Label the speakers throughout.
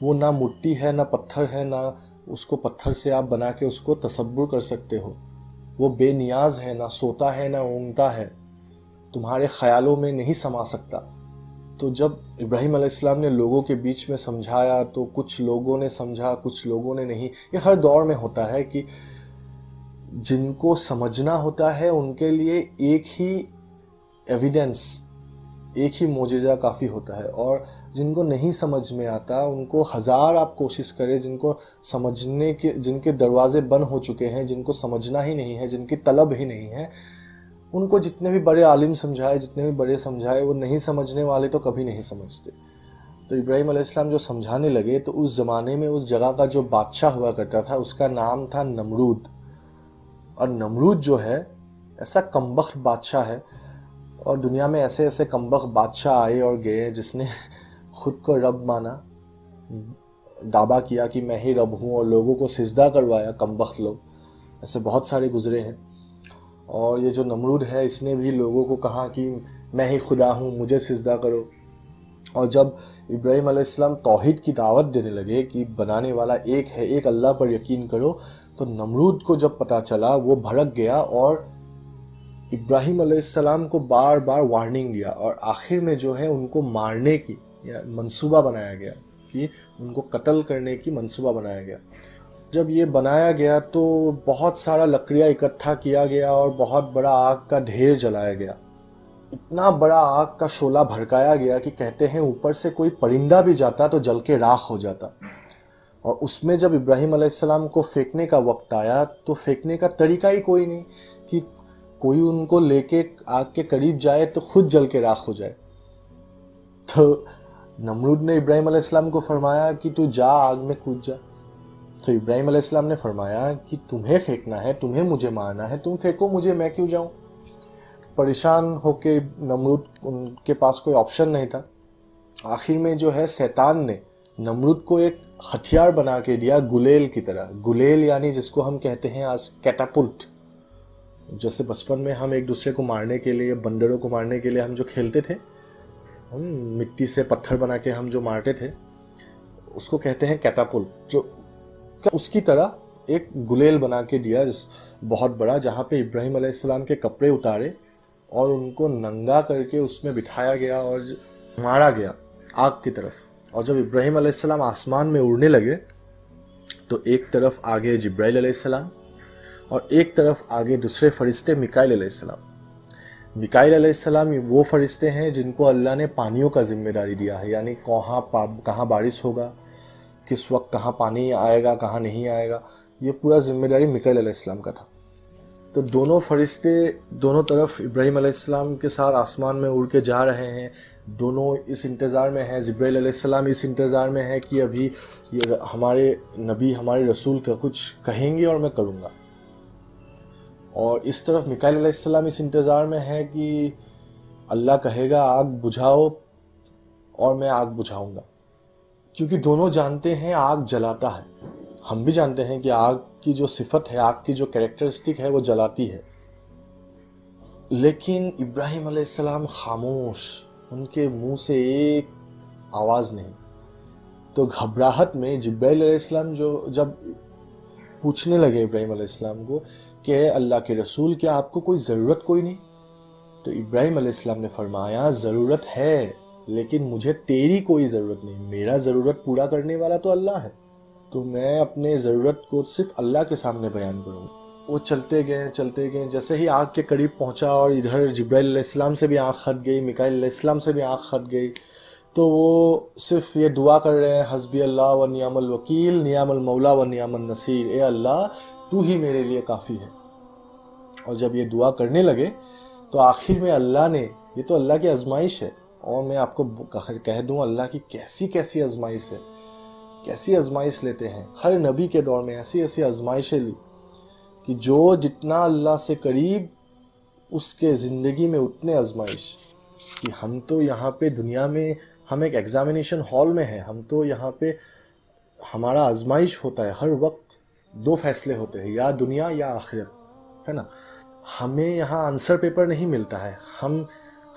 Speaker 1: وہ نہ مٹی ہے نہ پتھر ہے، نہ اس کو پتھر سے آپ بنا کے اس کو تصور کر سکتے ہو. وہ بے نیاز ہے، نہ سوتا ہے نہ اونگتا ہے، تمہارے خیالوں میں نہیں سما سکتا. تو جب ابراہیم علیہ السلام نے لوگوں کے بیچ میں سمجھایا تو کچھ لوگوں نے سمجھا، کچھ لوگوں نے نہیں. یہ ہر دور میں ہوتا ہے کہ جن کو سمجھنا ہوتا ہے ان کے لیے ایک ہی ایویڈنس، ایک ہی معجزہ کافی ہوتا ہے، اور جن کو نہیں سمجھ میں آتا ان کو ہزار آپ کوشش کریں، جن کو سمجھنے کے، جن کے دروازے بند ہو چکے ہیں، جن کو سمجھنا ہی نہیں ہے، جن کی طلب ہی نہیں ہے، ان کو جتنے بھی بڑے عالم سمجھائے، جتنے بھی بڑے سمجھائے، وہ نہیں سمجھنے والے تو کبھی نہیں سمجھتے. تو ابراہیم علیہ السلام جو سمجھانے لگے تو اس زمانے میں اس جگہ کا جو بادشاہ ہوا کرتا تھا اس کا نام تھا نمرود. اور نمرود جو ہے ایسا کمبخت بادشاہ ہے، اور دنیا میں ایسے ایسے کمبخت بادشاہ آئے اور گئے جس نے خود کو رب مانا، دعویٰ کیا کہ میں ہی رب ہوں، اور لوگوں کو سجدہ کروایا. کمبخت لوگ ایسے بہت سارے گزرے ہیں. اور یہ جو نمرود ہے اس نے بھی لوگوں کو کہا کہ میں ہی خدا ہوں، مجھے سجدہ کرو. اور جب ابراہیم علیہ السلام توحید کی دعوت دینے لگے کہ بنانے والا ایک ہے، ایک اللہ پر یقین کرو، تو نمرود کو جب پتہ چلا وہ بھڑک گیا اور ابراہیم علیہ السلام کو بار بار وارننگ دیا، اور آخر میں جو ہے ان کو مارنے کی منصوبہ بنایا گیا، کہ ان کو قتل کرنے کی منصوبہ بنایا گیا. جب یہ بنایا گیا تو بہت سارا لکڑیاں اکٹھا کیا گیا اور بہت بڑا آگ کا ڈھیر جلایا گیا. اتنا بڑا آگ کا شعلہ بھڑکایا گیا کہ کہتے ہیں اوپر سے کوئی پرندہ بھی جاتا تو جل کے راکھ ہو جاتا. اور اس میں جب ابراہیم علیہ السلام کو پھینکنے کا وقت آیا تو پھینکنے کا طریقہ ہی کوئی نہیں کہ کوئی ان کو لے کے آگ کے قریب جائے تو خود جل کے راکھ ہو جائے. تو نمرود نے ابراہیم علیہ السلام کو فرمایا کہ تو جا آگ میں کود جا. تو ابراہیم علیہ السلام نے فرمایا کہ تمہیں پھینکنا ہے، تمہیں مجھے مارنا ہے، تم پھینکو مجھے، میں کیوں جاؤں. پریشان ہو کے نمرود، ان کے پاس کوئی آپشن نہیں تھا. آخر میں جو ہے شیطان نے نمرود کو ایک ہتھیار بنا کے دیا گلیل کی طرح. گلیل یعنی جس کو ہم کہتے ہیں آج کیٹاپلٹ. جیسے بچپن میں ہم ایک دوسرے کو مارنے کے لیے، بندروں کو مارنے کے لیے ہم جو کھیلتے تھے، ہم مٹی سے پتھر بنا کے ہم جو مارتے تھے، اس کو کہتے ہیں کیٹاپلٹ. جو اس کی طرح ایک گلیل بنا کے دیا بہت بڑا، جہاں پہ ابراہیم علیہ السلام کے کپڑے اتارے اور ان کو ننگا کر کے اس میں بٹھایا گیا اور مارا گیا آگ کی طرف. اور جب ابراہیم علیہ السلام آسمان میں اڑنے لگے تو ایک طرف آگے جبرائیل علیہ السلام اور ایک طرف آگے دوسرے فرشتے میکائیل علیہ السلام. میکائیل علیہ السلام وہ فرشتے ہیں جن کو اللہ نے پانیوں کا ذمہ داری دیا ہے، یعنی کہاں بارش ہوگا، کس وقت کہاں پانی آئے گا، کہاں نہیں آئے گا، یہ پورا ذمہ داری میکائیل علیہ السلام کا تھا. تو دونوں فرشتے دونوں طرف ابراہیم علیہ السلام کے ساتھ آسمان میں اڑ کے جا رہے ہیں. دونوں اس انتظار میں ہیں، جبرائیل علیہ السلام اس انتظار میں ہے کہ ابھی یہ ہمارے نبی، ہمارے رسول کا کچھ کہیں گے اور میں کروں گا. اور اس طرف میکائیل علیہ السلام اس انتظار میں ہے کہ اللہ کہے گا آگ بجھاؤ اور میں آگ بجھاؤں گا. کیونکہ دونوں جانتے ہیں آگ جلاتا ہے. ہم بھی جانتے ہیں کہ آگ کی جو صفت ہے، آگ کی جو کریکٹرسٹک ہے وہ جلاتی ہے. لیکن ابراہیم علیہ السلام خاموش، ان کے منہ سے ایک آواز نہیں. تو گھبراہٹ میں جبرائیل علیہ السلام جب پوچھنے لگے ابراہیم علیہ السلام کو کہ اے اللہ کے رسول، کیا آپ کو کوئی ضرورت کوئی نہیں؟ تو ابراہیم علیہ السلام نے فرمایا ضرورت ہے، لیکن مجھے تیری کوئی ضرورت نہیں. میرا ضرورت پورا کرنے والا تو اللہ ہے، تو میں اپنے ضرورت کو صرف اللہ کے سامنے بیان کروں گا. وہ چلتے گئے. جیسے ہی آگ کے قریب پہنچا اور ادھر جبرائیل علیہ السلام سے بھی آنکھ کھد گئی، میکائیل علیہ السلام سے بھی آنکھ کھد گئی. تو وہ صرف یہ دعا کر رہے ہیں، حسبی اللہ و نعم الوکیل، نعم المولا و نعم النصیر. اے اللہ تو ہی میرے لیے کافی ہے. اور جب یہ دعا کرنے لگے تو آخر میں اللہ نے، یہ تو اللہ کی آزمائش ہے، اور میں آپ کو کہہ دوں اللہ کی کیسی آزمائش ہے، کیسی آزمائش لیتے ہیں. ہر نبی کے دور میں ایسی آزمائشیں لی کہ جو جتنا اللہ سے قریب، اس کے زندگی میں اتنے آزمائش. کہ ہم تو یہاں پہ دنیا میں ہم ایک ایگزامینیشن ہال میں ہیں، ہم تو یہاں پہ ہمارا آزمائش ہوتا ہے. ہر وقت دو فیصلے ہوتے ہیں، یا دنیا یا آخرت، ہے نا. ہمیں یہاں آنسر پیپر نہیں ملتا ہے.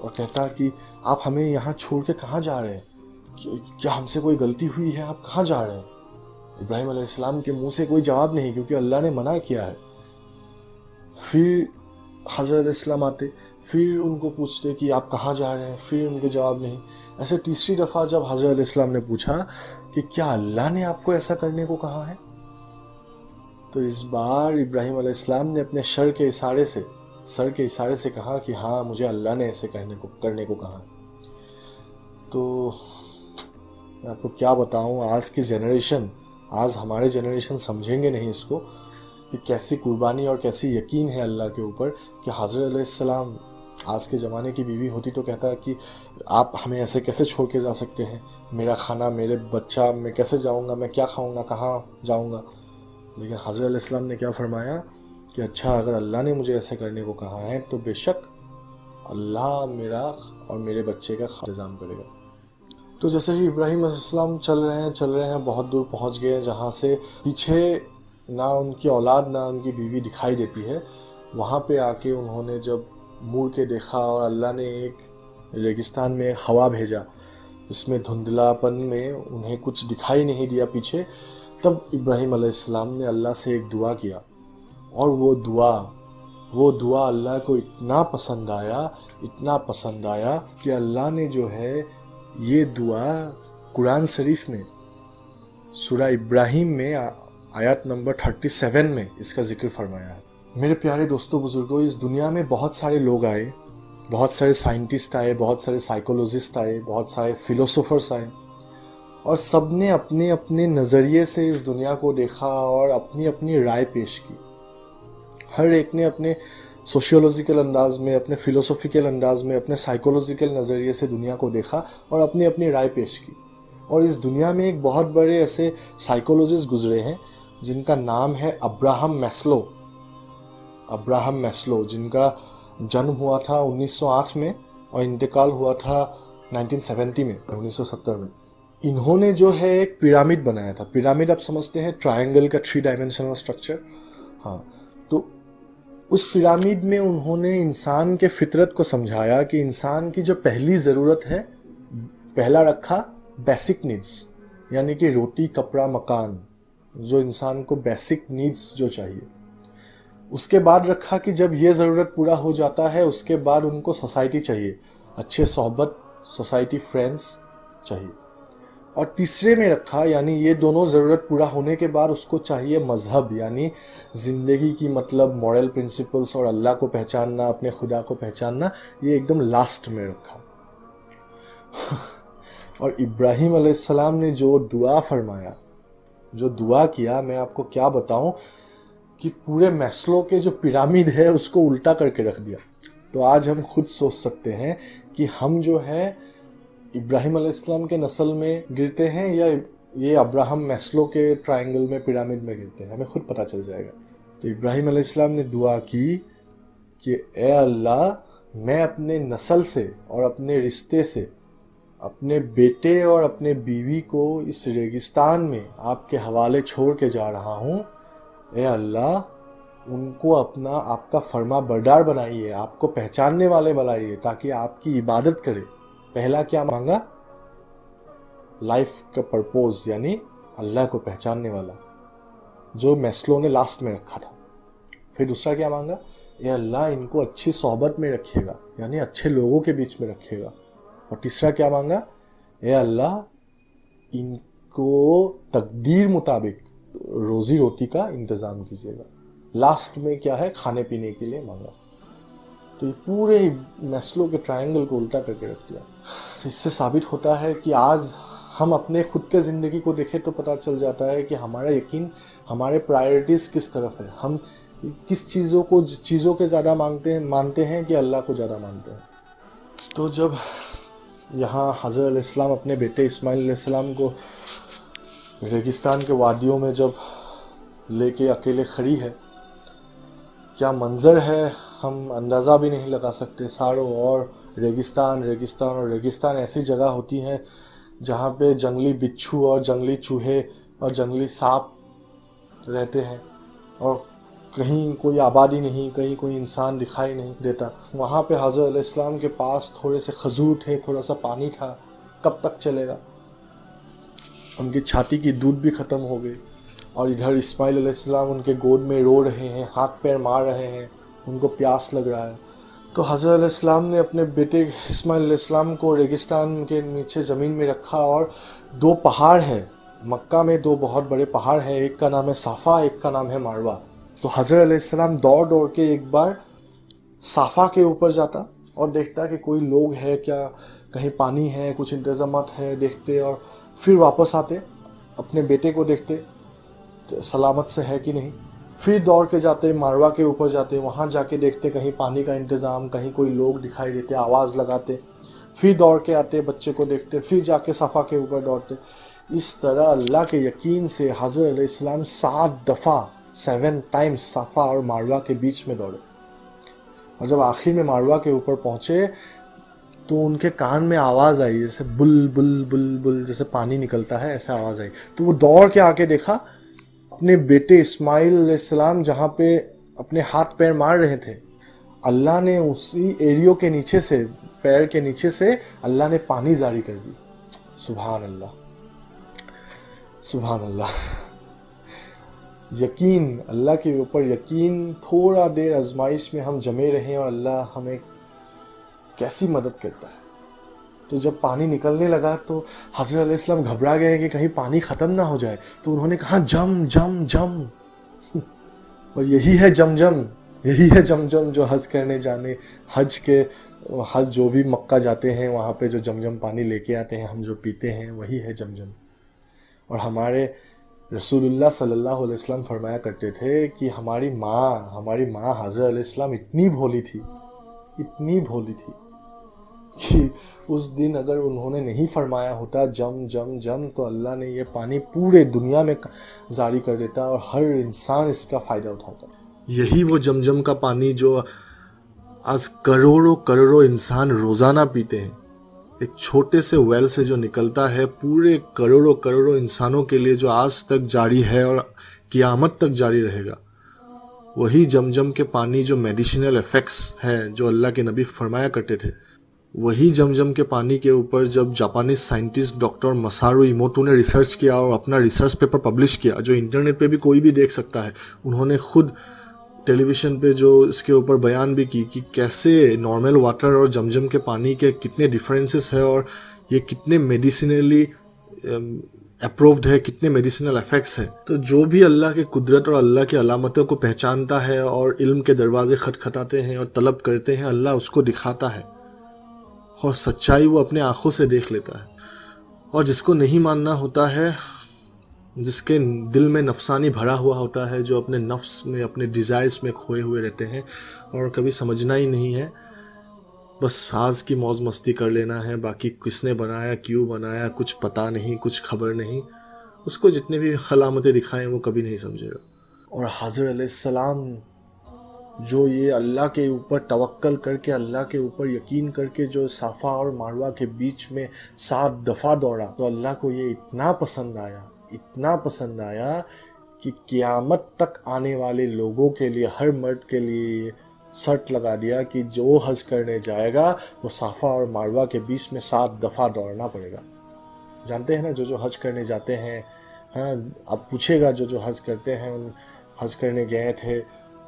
Speaker 1: اور کہتا کہ آپ ہمیں یہاں چھوڑ کے کہاں جا رہے ہیں، کیا ہم سے کوئی غلطی ہوئی ہے، آپ کہاں جا رہے ہیں؟ ابراہیم علیہ السلام کے منہ سے کوئی جواب نہیں، کیونکہ اللہ نے منع کیا ہے۔ پھر حضرت علیہ السلام آتے، پھر ان کو پوچھتے کہ آپ کہاں جا رہے ہیں، پھر ان کے جواب نہیں۔ ایسے تیسری دفعہ جب حضرت علیہ السلام نے پوچھا کہ کیا اللہ نے آپ کو ایسا کرنے کو کہا ہے، تو اس بار ابراہیم علیہ السلام نے اپنے سر کے اشارے سے کہا کہ ہاں مجھے اللہ نے ایسے کرنے کو کہا۔ تو میں آپ کو کیا بتاؤں، آج ہمارے جنریشن سمجھیں گے نہیں اس کو کہ کیسی قربانی اور کیسی یقین ہے اللہ کے اوپر، کہ حضرت علیہ السلام آج کے زمانے کی بیوی ہوتی تو کہتا کہ آپ ہمیں ایسے کیسے چھوڑ کے جا سکتے ہیں، میرا کھانا، میرے بچہ، میں کیسے جاؤں گا، میں کیا کھاؤں گا، کہاں جاؤں گا۔ لیکن حضرت علیہ السلام نے کیا فرمایا کہ اچھا اگر اللہ نے مجھے ایسے کرنے کو کہا ہے تو بے شک اللہ میرا اور میرے بچے کا انتظام کرے گا۔ تو جیسے ہی ابراہیم علیہ السلام چل رہے ہیں بہت دور پہنچ گئے، جہاں سے پیچھے نہ ان کی اولاد نہ ان کی بیوی دکھائی دیتی ہے، وہاں پہ آ کے انہوں نے جب مڑ کے دیکھا اور اللہ نے ایک ریگستان میں ہوا بھیجا جس میں دھندلا پن میں انہیں کچھ دکھائی نہیں دیا پیچھے، تب ابراہیم علیہ السلام نے اللہ سے ایک دعا کیا، اور وہ دعا اللہ کو اتنا پسند آیا کہ اللہ نے جو ہے یہ دعا قرآن شریف میں سورہ ابراہیم میں آیت نمبر 37 میں اس کا ذکر فرمایا ہے۔ میرے پیارے دوستو بزرگوں، اس دنیا میں بہت سارے لوگ آئے، بہت سارے سائنٹسٹ آئے، بہت سارے سائیکولوجسٹ آئے، بہت سارے فلسفرز آئے، اور سب نے اپنے اپنے نظریے سے اس دنیا کو دیکھا اور اپنی اپنی رائے پیش کی۔ ہر ایک نے اپنے سوشیولوجیکل انداز میں، اپنے فلسفیکل انداز میں، اپنے سائیکولوجیکل نظریے سے دنیا کو دیکھا اور اپنی اپنی رائے پیش کی۔ اور اس دنیا میں ایک بہت بڑے ایسے سائیکولوجسٹ گزرے ہیں جن کا نام ہے ابراہم میسلو، جن کا جنم ہوا تھا 1908 میں اور انتقال ہوا تھا 1970 میں۔ انہوں نے جو ہے ایک پیرامڈ بنایا تھا۔ پیرامڈ آپ سمجھتے ہیں، ٹرائنگل کا 3 ڈائمینشنل اسٹرکچر۔ ہاں، تو اس پیرامڈ میں انہوں نے انسان کے فطرت کو سمجھایا کہ انسان کی جو پہلی ضرورت ہے، پہلا رکھا بیسک نیڈز، یعنی کہ روٹی، کپڑا، مکان، جو انسان کو بیسک نیڈز جو چاہیے۔ اس کے بعد رکھا کہ جب یہ ضرورت پورا ہو جاتا ہے اس کے بعد ان کو سوسائٹی چاہیے، اچھے صحبت، سوسائٹی فرینڈز چاہیے۔ اور تیسرے میں رکھا، یعنی یہ دونوں ضرورت پورا ہونے کے بعد اس کو چاہیے مذہب، یعنی زندگی کی مطلب مورل پرنسپلز اور اللہ کو پہچاننا، اپنے خدا کو پہچاننا، یہ ایک دم لاسٹ میں رکھا۔ اور ابراہیم علیہ السلام نے جو دعا فرمایا، جو دعا کیا، میں آپ کو کیا بتاؤں کہ پورے میسلو کے جو پیرامڈ ہے اس کو الٹا کر کے رکھ دیا۔ تو آج ہم خود سوچ سکتے ہیں کہ ہم جو ہے ابراہیم علیہ السلام کے نسل میں گرتے ہیں یا یہ ابراہم میسلو کے ٹرائنگل میں، پیرامڈ میں گرتے ہیں، ہمیں خود پتہ چل جائے گا۔ تو ابراہیم علیہ السلام نے دعا کی کہ اے اللہ، میں اپنے نسل سے اور اپنے رشتے سے اپنے بیٹے اور اپنے بیوی کو اس ریگستان میں آپ کے حوالے چھوڑ کے جا رہا ہوں۔ اے اللہ، ان کو آپ کا فرما بردار بنائیے، آپ کو پہچاننے والے بنائیے تاکہ آپ کی عبادت کرے۔ پہلا کیا مانگا؟ لائف کا پرپوز، یعنی اللہ کو پہچاننے والا، جو میسلو نے لاسٹ میں رکھا تھا۔ پھر دوسرا کیا مانگا؟ اے اللہ، ان کو اچھی صحبت میں رکھیے گا، یعنی اچھے لوگوں کے بیچ میں رکھیے گا۔ اور تیسرا کیا مانگا؟ اے اللہ، ان کو تقدیر مطابق روزی روٹی کا انتظام کیجیے گا۔ لاسٹ میں کیا ہے؟ کھانے پینے کے لیے مانگا۔ تو یہ پورے میسلو کے ٹرائنگل کو الٹا کر کے رکھ دیا۔ اس سے ثابت ہوتا ہے کہ آج ہم اپنے خود کے زندگی کو دیکھیں تو پتہ چل جاتا ہے کہ ہمارا یقین، ہمارے پرائرٹیز کس طرف ہے، ہم کس چیزوں کے زیادہ مانتے ہیں کہ اللہ کو زیادہ مانتے ہیں۔ تو جب یہاں حضرت علیہ السلام اپنے بیٹے اسماعیل علیہ السلام کو ریگستان کے وادیوں میں جب لے کے اکیلے کھڑی ہے، کیا منظر ہے ہم اندازہ بھی نہیں لگا سکتے۔ ساروں اور ریگستان اور ریگستان ایسی جگہ ہوتی ہیں جہاں پہ جنگلی بچھو اور جنگلی چوہے اور جنگلی سانپ رہتے ہیں، اور کہیں کوئی آبادی نہیں، کہیں کوئی انسان دکھائی نہیں دیتا. وہاں پہ حضرت علیہ السلام کے پاس تھوڑے سے کھجور تھے، تھوڑا سا پانی تھا. کب تک چلے گا؟ ان کی چھاتی کی دودھ بھی ختم ہو گئی، اور ادھر اسماعیل علیہ السلام ان کے گود میں رو رہے ہیں، ہاتھ پیر مار رہے ہیں، ان کو پیاس لگ رہا ہے. تو حضرت علیہ السلام نے اپنے بیٹے اسماعیل علیہ السلام کو ریگستان کے نیچے زمین میں رکھا، اور دو پہاڑ ہیں مکہ میں، دو بہت بڑے پہاڑ ہیں، ایک کا نام ہے صافا، ایک کا نام ہے ماروا. تو حضرت علیہ السلام دوڑ کے ایک بار صافا کے اوپر جاتا اور دیکھتا کہ کوئی لوگ ہے کیا، کہیں پانی ہے، کچھ انتظامات ہے، دیکھتے، اور پھر واپس آتے، اپنے بیٹے کو دیکھتے سلامت سے ہے کہ نہیں. پھر دوڑ کے جاتے ماروا کے اوپر جاتے، وہاں جا کے دیکھتے کہیں پانی کا انتظام، کہیں کوئی لوگ دکھائی دیتے، آواز لگاتے. پھر دوڑ کے آتے، بچے کو دیکھتے، پھر جا کے صفا کے اوپر دوڑتے. اس طرح اللہ کے یقین سے حضرت علیہ السلام 7 دفعہ 7 ٹائمز صفا اور ماروا کے بیچ میں دوڑے. اور جب آخر میں ماروا کے اوپر پہنچے تو ان کے کان میں آواز آئی، جیسے بل بل بل بل، جیسے پانی نکلتا ہے ایسا آواز آئی. تو وہ دوڑ کے آ کے دیکھا اپنے بیٹے اسماعیل علیہ السلام جہاں پہ اپنے ہاتھ پیر مار رہے تھے، اللہ نے اسی ایریو کے نیچے سے، پیر کے نیچے سے اللہ نے پانی جاری کر دی. سبحان اللہ، سبحان اللہ. یقین، اللہ کے اوپر یقین. تھوڑا دیر آزمائش میں ہم جمے رہیں اور اللہ ہمیں کیسی مدد کرتا ہے. تو جب پانی نکلنے لگا تو حضرت علیہ السلام گھبرا گئے کہ کہیں پانی ختم نہ ہو جائے. تو انہوں نے کہا جم جم جم. اور یہی ہے جمجم، یہی ہے جمجم جو حج کرنے جانے، حج جو بھی مکہ جاتے ہیں وہاں پہ جو جمجم پانی لے کے آتے ہیں، ہم جو پیتے ہیں وہی ہے جمجم. اور ہمارے رسول اللہ صلی اللہ علیہ وسلم فرمایا کرتے تھے کہ ہماری ماں حضرت علیہ السلام اتنی بھولی تھی کہ اس دن اگر انہوں نے نہیں فرمایا ہوتا جم جم جم تو اللہ نے یہ پانی پورے دنیا میں جاری کر دیتا اور ہر انسان اس کا فائدہ اٹھاتا. یہی وہ جمجم کا پانی جو آج کروڑوں انسان روزانہ پیتے ہیں، ایک چھوٹے سے ویل سے جو نکلتا ہے پورے کروڑوں انسانوں کے لیے، جو آج تک جاری ہے اور قیامت تک جاری رہے گا. وہی جمجم کے پانی جو میڈیسنل ایفیکٹس ہے جو اللہ کے نبی فرمایا کرتے تھے، وہی جمجم کے پانی کے اوپر جب جاپانیز سائنٹسٹ ڈاکٹر مسارو ایموتو نے ریسرچ کیا اور اپنا ریسرچ پیپر پبلش کیا، جو انٹرنیٹ پہ بھی کوئی بھی دیکھ سکتا ہے، انہوں نے خود ٹیلی ویژن پہ جو اس کے اوپر بیان بھی کی کہ کیسے نارمل واٹر اور جمجم کے پانی کے کتنے ڈیفرنسز ہے اور یہ کتنے میڈیسنلی اپرووڈ ہے، کتنے میڈیسنل ایفیکٹس ہیں. تو جو بھی اللہ کے قدرت اور اللہ کی علامتوں کو پہچانتا ہے اور علم کے دروازے کھٹکھٹاتے ہیں اور طلب کرتے ہیں، اللہ اس کو دکھاتا ہے اور سچائی وہ اپنے آنکھوں سے دیکھ لیتا ہے. اور جس کو نہیں ماننا ہوتا ہے، جس کے دل میں نفسانی بھرا ہوا ہوتا ہے، جو اپنے نفس میں، اپنے ڈیزائرز میں کھوئے ہوئے رہتے ہیں اور کبھی سمجھنا ہی نہیں ہے، بس ساز کی موج مستی کر لینا ہے، باقی کس نے بنایا، کیوں بنایا، کچھ پتہ نہیں، کچھ خبر نہیں، اس کو جتنے بھی علامتیں دکھائیں وہ کبھی نہیں سمجھے گا. اور حضرت علیہ السلام جو یہ اللہ کے اوپر توکل کر کے، اللہ کے اوپر یقین کر کے جو صفا اور ماروا کے بیچ میں 7 دفعہ دوڑا، تو اللہ کو یہ اتنا پسند آیا کہ قیامت تک آنے والے لوگوں کے لیے، ہر مرد کے لیے شرط لگا دیا کہ جو حج کرنے جائے گا وہ صفا اور ماروا کے بیچ میں 7 دفعہ دوڑنا پڑے گا. جانتے ہیں نا جو حج کرنے جاتے ہیں، ہاں اب پوچھے گا جو حج کرتے ہیں، حج کرنے گئے تھے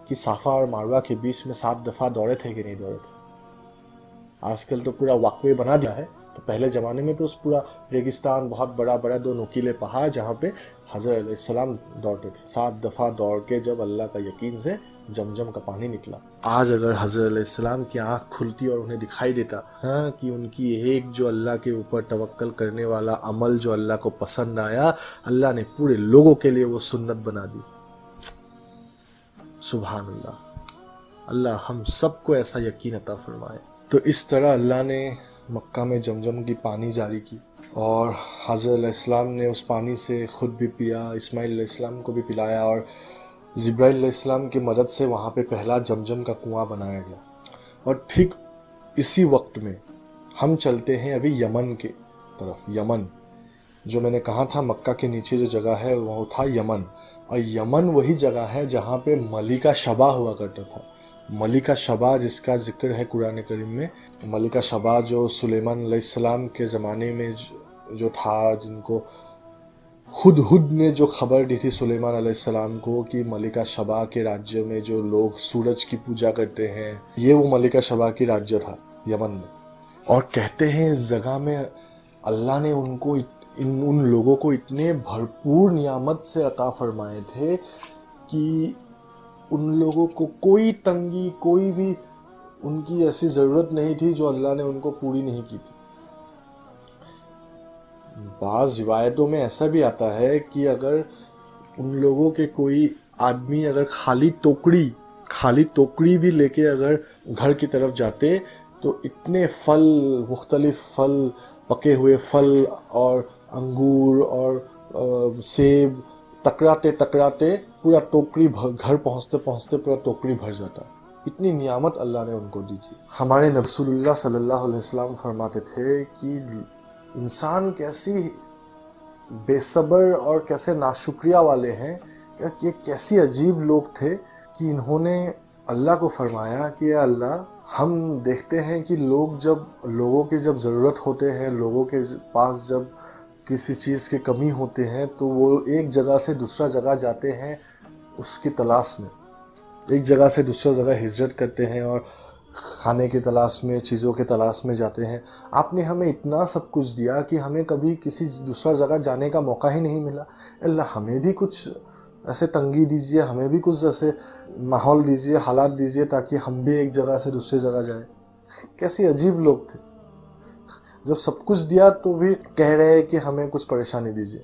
Speaker 1: کہ صفا اور ماروا کے بیچ میں 7 دفعہ دوڑے تھے کہ نہیں دوڑے تھے. آج کل تو پورا واک وے بنا دیا ہے، تو پہلے زمانے میں تو اس پورا ریگستان، بہت بڑا 2 نوکیلے پہاڑ جہاں پہ حضرت علیہ السلام دوڑتے تھے. 7 دفعہ دوڑ کے جب اللہ کا یقین سے جمجم کا پانی نکلا. آج اگر حضرت علیہ السلام کی آنکھ کھلتی اور انہیں دکھائی دیتا کہ ان کی ایک جو اللہ کے اوپر توکل کرنے والا عمل جو اللہ کو پسند آیا، اللہ نے پورے لوگوں کے لیے وہ سنت بنا دی. سبحان اللہ. اللہ ہم سب کو ایسا یقین عطا فرمائے. تو اس طرح اللہ نے مکہ میں جمجم کی پانی جاری کی، اور حضرت علیہ السلام نے اس پانی سے خود بھی پیا، اسماعیل علیہ السلام کو بھی پلایا، اور جبرائیل علیہ السلام کی مدد سے وہاں پہ پہلا جمجم کا کنواں بنایا گیا. اور ٹھیک اسی وقت میں ہم چلتے ہیں ابھی یمن کے طرف. یمن جو میں نے کہا تھا مکہ کے نیچے جو جگہ ہے وہ تھا یمن، اور یمن وہی جگہ ہے جہاں پہ ملکہ شبا ہوا کرتا تھا. ملکہ شبا جس کا ذکر ہے قرآن کریم میں. ملکہ شبا جو سلیمان علیہ السلام کے زمانے میں جو تھا، جن کو ہدہد نے جو خبر دی تھی سلیمان علیہ السلام کو کہ ملکہ شبا کے راجیہ میں جو لوگ سورج کی پوجا کرتے ہیں، یہ وہ ملکہ شبا کی راجیہ تھا یمن میں. اور کہتے ہیں اس جگہ میں اللہ نے ان لوگوں کو اتنے بھرپور نعمت سے عطا فرمائے تھے کہ ان لوگوں کو کوئی تنگی، کوئی بھی ان کی ایسی ضرورت نہیں تھی جو اللہ نے ان کو پوری نہیں کی تھی. بعض روایتوں میں ایسا بھی آتا ہے کہ اگر ان لوگوں کے کوئی آدمی اگر خالی ٹوکری بھی لے کے اگر گھر کی طرف جاتے تو اتنے پھل، مختلف پھل، پکے ہوئے پھل اور انگور اور سیب ٹکراتے پورا ٹوکری گھر پہنچتے پورا ٹوکری بھر جاتا. اتنی نعمت اللہ نے ان کو دی تھی. ہمارے نبی رسول اللہ صلی اللہ علیہ وسلم فرماتے تھے کہ انسان کیسی بے صبر اور کیسے ناشکریہ والے ہیں، کہ یہ کیسی عجیب لوگ تھے کہ انہوں نے اللہ کو فرمایا کہ اے اللہ، ہم دیکھتے ہیں کہ لوگوں کی جب ضرورت ہوتے ہیں، لوگوں کے پاس جب کسی چیز کی کمی ہوتے ہیں تو وہ ایک جگہ سے دوسرا جگہ جاتے ہیں اس کی تلاش میں، ایک جگہ سے دوسرا جگہ ہجرت کرتے ہیں اور کھانے کی تلاش میں، چیزوں کے تلاش میں جاتے ہیں. آپ نے ہمیں اتنا سب کچھ دیا کہ ہمیں کبھی کسی دوسرا جگہ جانے کا موقع ہی نہیں ملا. اللہ ہمیں بھی کچھ ایسے تنگی دیجئے، ہمیں بھی کچھ ایسے ماحول دیجئے، حالات دیجئے تاکہ ہم بھی ایک جگہ سے دوسری جگہ جائیں. کیسی عجیب لوگ تھے، جب سب کچھ دیا تو بھی کہہ رہے کہ ہمیں کچھ پریشانی دیجئے.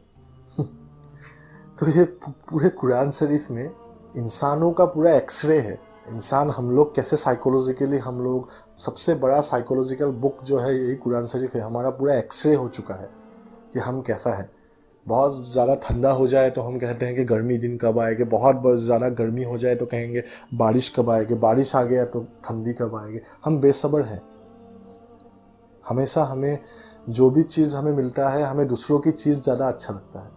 Speaker 1: تو یہ پورے قرآن شریف میں انسانوں کا پورا ایکس رے ہے. انسان ہم لوگ کیسے سائیکولوجیکلی، ہم لوگ سب سے بڑا سائیکولوجیکل بک جو ہے یہی قرآن شریف ہے. ہمارا پورا ایکس رے ہو چکا ہے کہ ہم کیسا ہے. بہت زیادہ ٹھنڈا ہو جائے تو ہم کہتے ہیں کہ گرمی دن کب آئے گی، بہت زیادہ گرمی ہو جائے تو کہیں گے بارش کب آئے گی، بارش آ گیا تو ٹھنڈی کب آئے گی. ہم بے صبر ہیں. ہمیشہ ہمیں جو بھی چیز ہمیں ملتا ہے، ہمیں دوسروں کی چیز زیادہ اچھا لگتا ہے.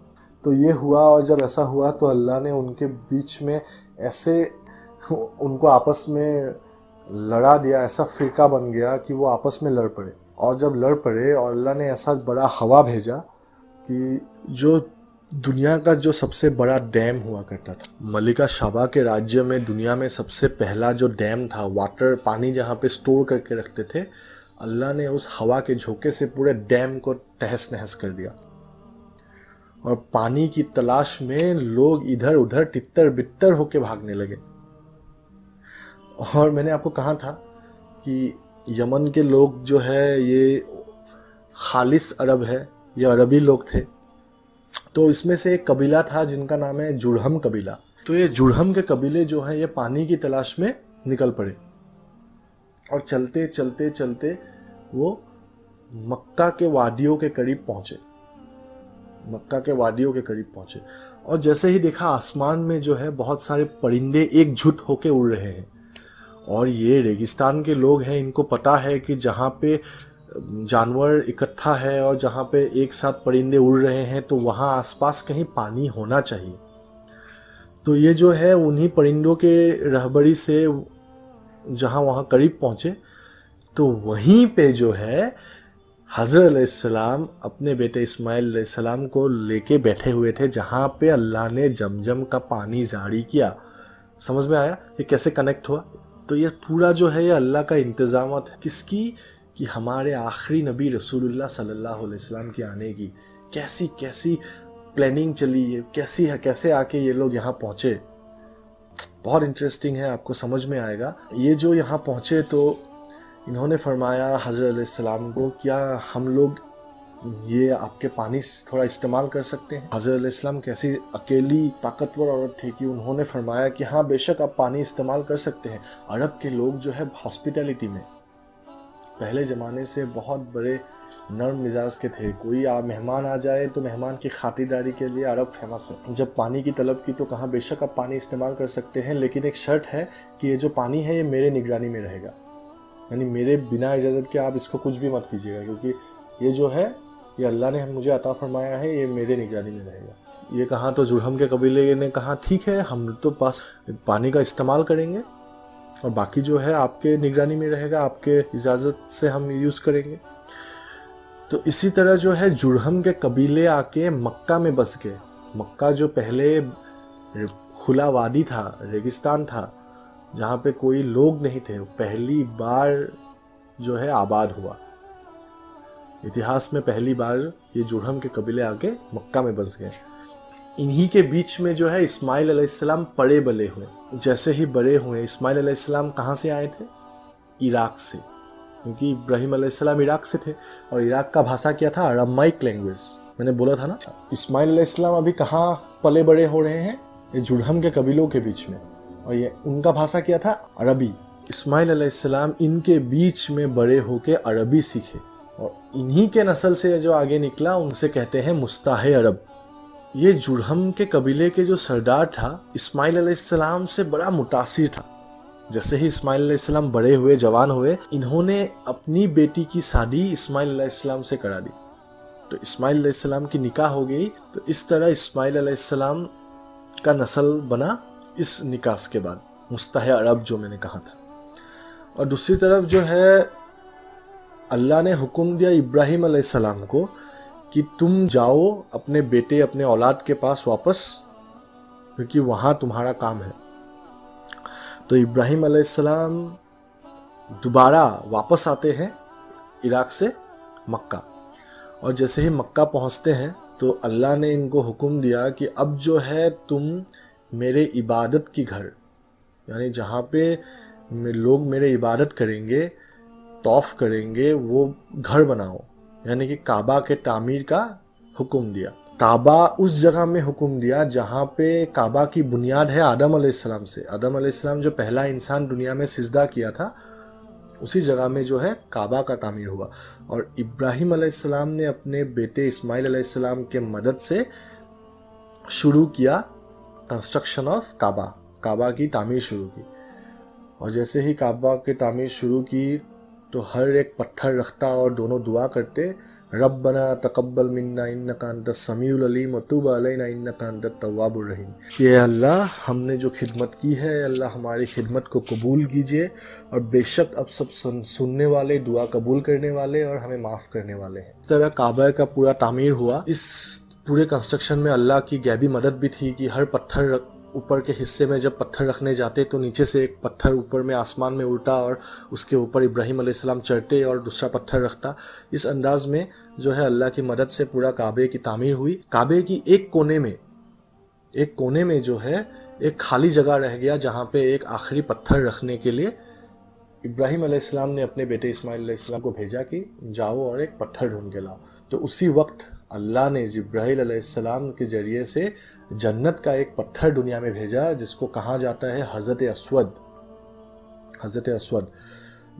Speaker 1: تو یہ ہوا، اور جب ایسا ہوا تو اللہ نے ان کے بیچ میں ایسے ان کو آپس میں لڑا دیا، ایسا فرقہ بن گیا کہ وہ آپس میں لڑ پڑے. اور جب لڑ پڑے اور اللہ نے ایسا بڑا ہوا بھیجا کہ جو دنیا کا جو سب سے بڑا ڈیم ہوا کرتا تھا، ملکہ شبا کے راجیہ میں دنیا میں سب سے پہلا جو ڈیم تھا، واٹر، پانی جہاں پہ سٹور کر کے رکھتے تھے، اللہ نے اس ہوا کے جھونکے سے پورے ڈیم کو تہس نہس کر دیا. اور پانی کی تلاش میں لوگ ادھر ادھر تتر بتر ہو کے بھاگنے لگے. اور میں نے آپ کو کہا تھا کہ یمن کے لوگ جو ہے یہ خالص عرب ہے، یہ عربی لوگ تھے. تو اس میں سے ایک قبیلہ تھا جن کا نام ہے جرہم قبیلہ. تو یہ جرہم کے قبیلے جو ہیں یہ پانی کی تلاش میں نکل پڑے اور چلتے چلتے چلتے وہ مکہ کے وادیوں کے قریب پہنچے. اور جیسے ہی دیکھا آسمان میں جو ہے بہت سارے پرندے ایک جھٹ ہو کے اڑ رہے ہیں. اور یہ ریگستان کے لوگ ہیں، ان کو پتا ہے کہ جہاں پہ جانور اکٹھا ہے اور جہاں پہ ایک ساتھ پرندے اڑ رہے ہیں تو وہاں آس پاس کہیں پانی ہونا چاہیے. تو یہ جو ہے انہی پرندوں کے رہبری سے جہاں وہاں قریب پہنچے تو وہیں پہ جو ہے حضرت علیہ السلام اپنے بیٹے اسماعیل علیہ السلام کو لے کے بیٹھے ہوئے تھے، جہاں پہ اللہ نے زمزم کا پانی جاری کیا. سمجھ میں آیا یہ کیسے کنیکٹ ہوا؟ تو یہ پورا جو ہے یہ اللہ کا انتظامات ہے. کس کی؟ کہ ہمارے آخری نبی رسول اللہ صلی اللہ علیہ وسلم کے آنے کی. کیسی پلاننگ چلی ہے، کیسے آ کے یہ لوگ یہاں پہنچے. بہت انٹرسٹنگ ہے، آپ کو سمجھ میں آئے گا. یہ جو یہاں پہنچے تو انہوں نے فرمایا حضرت علیہ السلام کو، کیا ہم لوگ یہ آپ کے پانی تھوڑا استعمال کر سکتے ہیں؟ حضرت علیہ السلام کیسی اکیلی طاقتور عورت تھی کہ انہوں نے فرمایا کہ ہاں بے شک آپ پانی استعمال کر سکتے ہیں. عرب کے لوگ جو ہے ہاسپٹیلٹی میں پہلے زمانے سے بہت بڑے نرم مزاج کے تھے. کوئی مہمان آ جائے تو مہمان کی خاطرداری کے لیے عرب فیمس ہے. جب پانی کی طلب کی تو کہا بے شک آپ پانی استعمال کر سکتے ہیں، لیکن ایک شرط ہے کہ یہ جو پانی ہے یہ میرے نگرانی میں رہے گا، یعنی میرے بنا اجازت کے آپ اس کو کچھ بھی مت کیجیے گا، کیونکہ یہ جو ہے یہ اللہ نے مجھے عطا فرمایا ہے، یہ میرے نگرانی میں رہے گا. یہ کہا تو جرہم کے قبیلے نے کہا ٹھیک ہے ہم تو پاس پانی کا استعمال کریں گے اور باقی جو ہے آپ کے نگرانی میں رہے گا, آپ کے اجازت سے ہم یوز کریں گے. تو اسی طرح جو ہے جرہم کے قبیلے آ کے مکہ میں بس گئے. مکہ جو پہلے کھلا وادی تھا, ریگستان تھا, جہاں پہ کوئی لوگ نہیں تھے, پہلی بار جو ہے آباد ہوا. اتہاس میں پہلی بار یہ جرہم کے قبیلے آ کے مکہ میں بس گئے. انہی کے بیچ میں جو ہے اسماعیل علیہ السلام پڑے بلے ہوئے. جیسے ہی بڑے ہوئے, اسماعیل علیہ السلام کہاں سے آئے تھے؟ عراق سے, کیونکہ ابراہیم علیہ السلام عراق سے تھے اور عراق کا بھاشا کیا تھا؟ ارامائک لینگویج. میں نے بولا تھا نا. اسماعیل علیہ السلام ابھی کہاں پلے بڑے ہو رہے ہیں؟ یہ جرہم کے قبیلوں کے بیچ میں, اور یہ ان کا بھاشا کیا تھا؟ عربی. اسماعیل علیہ السلام ان کے بیچ میں بڑے ہو کے عربی سیکھے اور انہی کے نسل سے جو آگے نکلا ان سے کہتے ہیں مستاح عرب. یہ جرہم کے قبیلے کے جو سردار تھا اسماعیل علیہ السلام سے بڑا متاثر تھا. جیسے ہی اسماعیل علیہ السلام بڑے ہوئے, جوان ہوئے, انہوں نے اپنی بیٹی کی شادی اسماعیل علیہ السلام سے کرا دی. تو اسماعیل علیہ السلام کی نکاح ہو گئی. تو اس طرح اسماعیل علیہ السلام کا نسل بنا اس نکاح کے بعد, مستاح عرب جو میں نے کہا تھا. اور دوسری طرف جو ہے اللہ نے حکم دیا ابراہیم علیہ السلام کو کہ تم جاؤ اپنے بیٹے, اپنے اولاد کے پاس واپس, کیونکہ وہاں تمہارا کام ہے. تو ابراہیم علیہ السلام دوبارہ واپس آتے ہیں عراق سے مکہ, اور جیسے ہی مکہ پہنچتے ہیں تو اللہ نے ان کو حکم دیا کہ اب جو ہے تم میرے عبادت کی گھر, یعنی جہاں پہ لوگ میرے عبادت کریں گے, طواف کریں گے, وہ گھر بناؤ. یعنی کہ کعبہ کے تعمیر کا حکم دیا. کعبہ اس جگہ میں حکم دیا جہاں پہ کعبہ کی بنیاد ہے آدم علیہ السلام سے. آدم علیہ السلام جو پہلا انسان دنیا میں سجدہ کیا تھا, اسی جگہ میں جو ہے کعبہ کا تعمیر ہوا. اور ابراہیم علیہ السلام نے اپنے بیٹے اسماعیل علیہ السلام کے مدد سے شروع کیا کنسٹرکشن آف کعبہ, کعبہ کی تعمیر شروع کی. اور جیسے ہی کعبہ کی تعمیر شروع کی تو ہر ایک پتھر رکھتا اور دونوں دعا کرتے, ربنا تقبل منا انک انت السمیع العلیم وتوب علینا انک انت التواب الرحیم. کہ اللہ ہم نے جو خدمت کی ہے, اللہ ہماری خدمت کو قبول کیجئے, اور بے شک اب سب سننے والے, دعا قبول کرنے والے اور ہمیں معاف کرنے والے ہیں. اس طرح کعبہ کا پورا تعمیر ہوا. اس پورے کنسٹرکشن میں اللہ کی غیبی مدد بھی تھی کہ ہر پتھر اوپر کے حصے میں جب پتھر رکھنے جاتے تو نیچے سے ایک پتھر اوپر میں آسمان میں اڑتا اور اس کے اوپر ابراہیم علیہ السلام چڑھتے اور دوسرا پتھر رکھتا. اس انداز میں جو ہے اللہ کی مدد سے پورا کعبے کی تعمیر ہوئی. کعبے کی ایک کونے میں جو ہے ایک خالی جگہ رہ گیا جہاں پہ ایک آخری پتھر رکھنے کے لیے ابراہیم علیہ السلام نے اپنے بیٹے اسماعیل علیہ السلام کو بھیجا کہ جاؤ اور ایک پتھر ڈھونڈ کے لاؤ. تو اسی وقت اللہ نے جبرائیل علیہ السلام کے ذریعے سے جنت کا ایک پتھر دنیا میں بھیجا جس کو کہا جاتا ہے حضرت اسود. حضرت اسود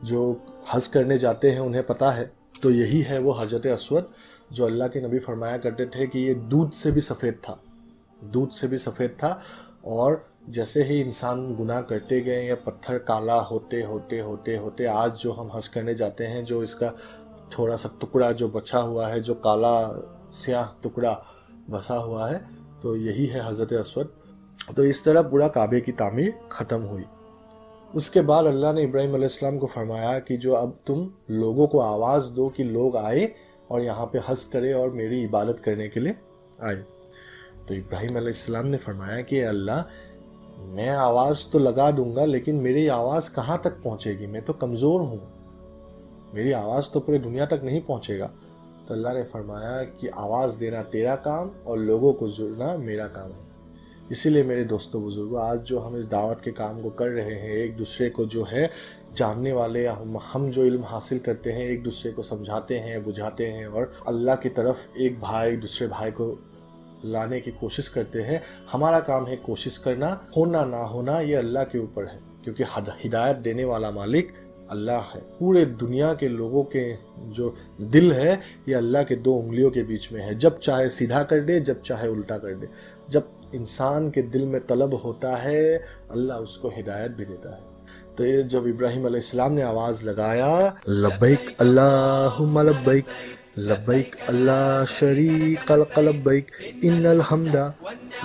Speaker 1: جو حج کرنے جاتے ہیں انہیں پتا ہے, تو یہی ہے وہ حضرت اسود جو اللہ کے نبی فرمایا کرتے تھے کہ یہ دودھ سے بھی سفید تھا. اور جیسے ہی انسان گناہ کرتے گئے یا پتھر کالا ہوتے ہوتے ہوتے ہوتے آج جو ہم حج کرنے جاتے ہیں, جو اس کا تھوڑا سا ٹکڑا جو بچا ہوا ہے, جو کالا سیاہ ٹکڑا بسا ہوا ہے, تو یہی ہے حضرت اسود. تو اس طرح پورا کعبے کی تعمیر ختم ہوئی. اس کے بعد اللہ نے ابراہیم علیہ السلام کو فرمایا کہ جو اب تم لوگوں کو آواز دو کہ لوگ آئے اور یہاں پہ حج کرے اور میری عبادت کرنے کے لیے آئے. تو ابراہیم علیہ السلام نے فرمایا کہ اللہ میں آواز تو لگا دوں گا لیکن میری آواز کہاں تک پہنچے گی, میں تو کمزور ہوں, میری آواز تو پورے دنیا تک نہیں پہنچے گا. تو اللہ نے فرمایا کہ آواز دینا تیرا کام اور لوگوں کو جڑنا میرا کام ہے. اسی لیے میرے دوستو بزرگوں, آج جو ہم اس دعوت کے کام کو کر رہے ہیں, ایک دوسرے کو جو ہے جاننے والے, ہم جو علم حاصل کرتے ہیں ایک دوسرے کو سمجھاتے ہیں, بجھاتے ہیں اور اللہ کی طرف ایک بھائی دوسرے بھائی کو لانے کی کوشش کرتے ہیں. ہمارا کام ہے کوشش کرنا, ہونا نہ ہونا یہ اللہ کے اوپر ہے, کیونکہ ہدایت دینے والا مالک اللہ ہے. پورے دنیا کے لوگوں کے جو دل ہے یہ اللہ کے 2 انگلیوں کے بیچ میں ہے, جب چاہے سیدھا کر دے, جب چاہے الٹا کر دے. جب انسان کے دل میں طلب ہوتا ہے اللہ اس کو ہدایت بھی دیتا ہے. تو یہ جب ابراہیم علیہ السلام نے آواز لگایا لبیک اللہم لبیک, لبیک لا شریک لک لبیک ان الحمد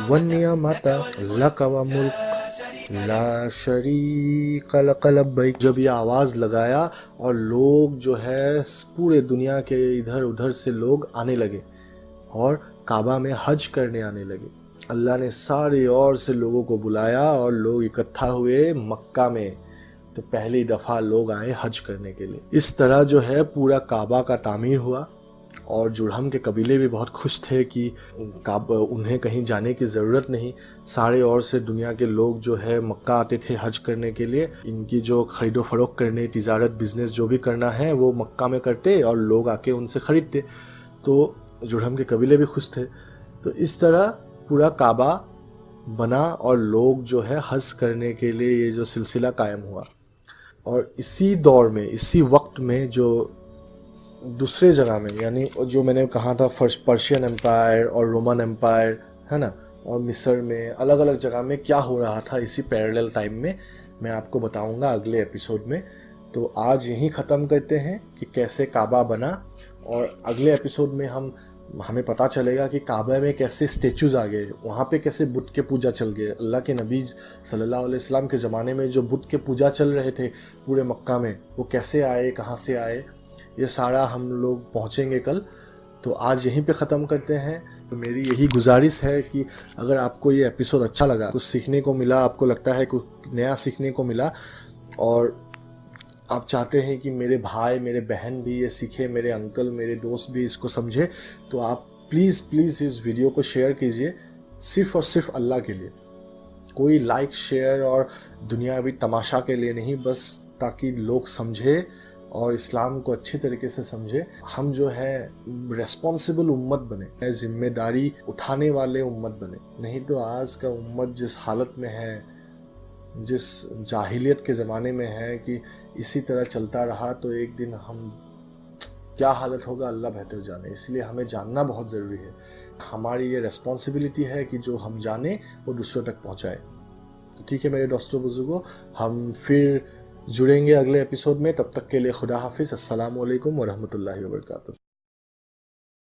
Speaker 1: والنعمت لک والملک لا شریک لک لبیک. جب یہ آواز لگایا اور لوگ جو ہے پورے دنیا کے ادھر ادھر سے لوگ آنے لگے اور کعبہ میں حج کرنے آنے لگے. اللہ نے سارے اور سے لوگوں کو بلایا اور لوگ اکٹھا ہوئے مکہ میں. تو پہلی دفعہ لوگ آئے حج کرنے کے لیے. اس طرح جو ہے پورا کعبہ کا تعمیر ہوا اور جرہم کے قبیلے بھی بہت خوش تھے کہ انہیں کہیں جانے کی ضرورت نہیں. سارے اور سے دنیا کے لوگ جو ہے مکہ آتے تھے حج کرنے کے لیے. ان کی جو خرید و فروخت کرنے، تجارت، بزنس جو بھی کرنا ہے وہ مکہ میں کرتے اور لوگ آ کے ان سے خریدتے. تو جرہم کے قبیلے بھی خوش تھے. تو اس طرح پورا کعبہ بنا اور لوگ جو ہے حج کرنے کے لیے یہ جو سلسلہ قائم ہوا. اور اسی دور میں، اسی وقت میں جو دوسرے جگہ میں، یعنی جو میں نے کہا تھا پرشین امپائر اور رومن امپائر ہے نا، اور مصر میں الگ الگ جگہ میں کیا ہو رہا تھا اسی پیرالل ٹائم میں آپ کو بتاؤں گا اگلے ایپیسوڈ میں. تو آج یہیں ختم کرتے ہیں کہ کیسے کعبہ بنا، اور اگلے ایپیسوڈ میں ہمیں پتہ چلے گا کہ کعبہ میں کیسے اسٹیچوز آ گئے، وہاں پہ کیسے بت کے پوجا چل گئے. اللہ کے نبی صلی اللہ علیہ وسلم کے زمانے میں جو بت کے پوجا چل رہے تھے پورے مکہ میں، وہ کیسے آئے، کہاں سے آئے، یہ سارا ہم لوگ پہنچیں گے کل. تو آج یہیں پہ ختم کرتے ہیں. تو میری یہی گزارش ہے کہ اگر آپ کو یہ ایپیسوڈ اچھا لگا، کچھ سیکھنے کو ملا، آپ کو لگتا ہے کچھ نیا سیکھنے کو ملا، اور آپ چاہتے ہیں کہ میرے بھائی، میرے بہن بھی یہ سیکھے، میرے انکل، میرے دوست بھی اس کو سمجھے، تو آپ پلیز اس ویڈیو کو شیئر کیجئے، صرف اور صرف اللہ کے لیے. کوئی لائک، شیئر اور دنیاوی تماشا کے لیے نہیں، بس تاکہ لوگ سمجھے اور اسلام کو اچھی طریقے سے سمجھے. ہم جو ہے ریسپانسبل امت بنے، ذمہ داری اٹھانے والے امت بنے. نہیں تو آج کا امت جس حالت میں ہے، جس جاہلیت کے زمانے میں ہے کہ اسی طرح چلتا رہا، تو ایک دن کیا حالت ہوگا اللہ بہتر جانے. اس لیے ہمیں جاننا بہت ضروری ہے. ہماری یہ ریسپانسبلٹی ہے کہ جو ہم جانیں وہ دوسروں تک پہنچائے. ٹھیک ہے میرے دوستوں بزرگوں، ہم پھر جڑیں گے اگلے ایپیسوڈ میں. تب تک کے لیے خدا حافظ. السلام علیکم ورحمۃ اللہ وبرکاتہ.